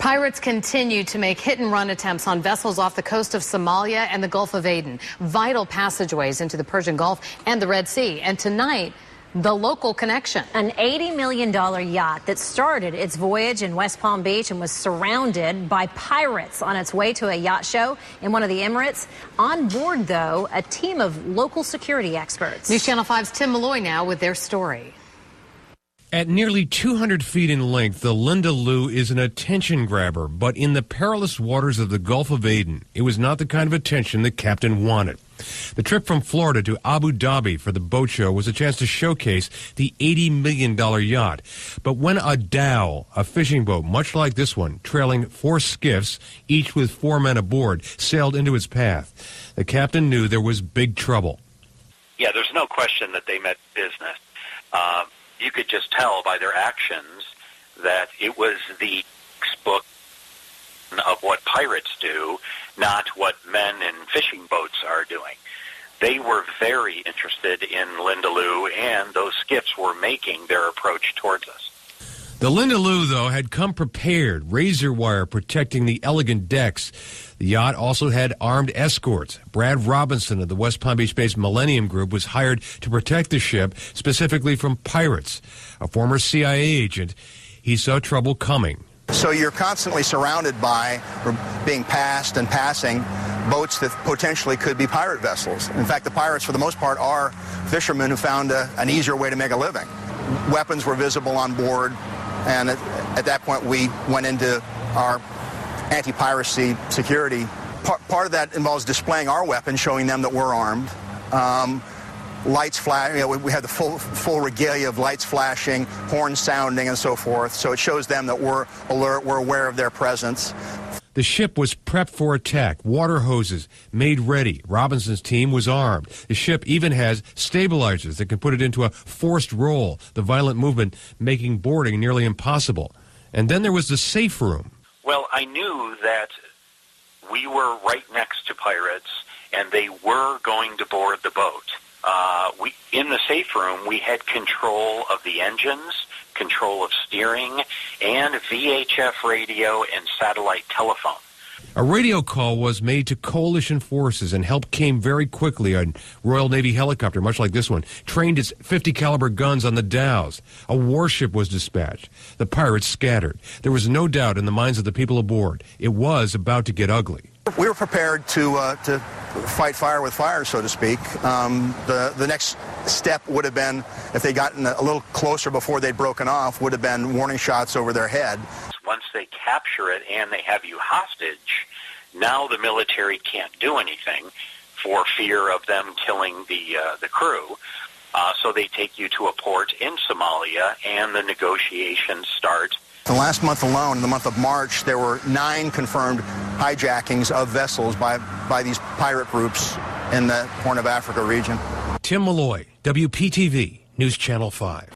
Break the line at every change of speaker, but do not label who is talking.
Pirates continue to make hit-and-run attempts on vessels off the coast of Somalia and the Gulf of Aden, vital passageways into the Persian Gulf and the Red Sea. And tonight, the local connection. An $80 million yacht that started its voyage in West Palm Beach and was surrounded by pirates on its way to a yacht show in one of the Emirates. On board, though, a team of local security experts. News Channel 5's Tim Malloy now with their story.
At nearly 200 feet in length, the Linda Lou is an attention grabber, but in the perilous waters of the Gulf of Aden, it was not the kind of attention the captain wanted. The trip from Florida to Abu Dhabi for the boat show was a chance to showcase the $80 million yacht. But when a dhow, a fishing boat much like this one, trailing 4 skiffs, each with 4 men aboard, sailed into its path, the captain knew there was big trouble.
Yeah, there's no question that they meant business. You could just tell by their actions that it was the textbook of what pirates do, not what men in fishing boats are doing. They were very interested in Linda Lou, and those skiffs were making their approach towards us.
The Linda Lou, though, had come prepared, razor wire protecting the elegant decks. The yacht also had armed escorts. Brad Robinson of the West Palm Beach-based Millennium Group was hired to protect the ship, specifically from pirates. A former CIA agent, he saw trouble coming.
So you're constantly surrounded by, or being passed and passing, boats that potentially could be pirate vessels. In fact, the pirates, for the most part, are fishermen who found an easier way to make a living. Weapons were visible on board, and at that point we went into our anti-piracy security. Part of that involves displaying our weapons, showing them that we're armed. Lights flash, we have the full regalia of lights flashing, horns sounding, and so forth. So it shows them that we're alert, we're aware of their presence.
The ship was prepped for attack, water hoses made ready. Robinson's team was armed. The ship even has stabilizers that can put it into a forced roll, the violent movement making boarding nearly impossible. And then there was the safe room.
Well, I knew that we were right next to pirates, and they were going to board the boat. In the safe room, we had control of the engines, control of steering, and VHF radio and satellite telephone.
A radio call was made to coalition forces, and help came very quickly. A Royal Navy helicopter, much like this one, trained its .50 caliber guns on the dhows. A warship was dispatched. The pirates scattered. There was no doubt in the minds of the people aboard. It was about to get ugly.
We were prepared to fight fire with fire, so to speak. The next step would have been, if they'd gotten a little closer before they'd broken off, would have been warning shots over their head.
Once they capture it and they have you hostage, now the military can't do anything for fear of them killing the crew. So they take you to a port in Somalia, and the negotiations start.
The last month alone, in the month of March, there were 9 confirmed hijackings of vessels by these pirate groups in the Horn of Africa region.
Tim Malloy, WPTV, News Channel 5.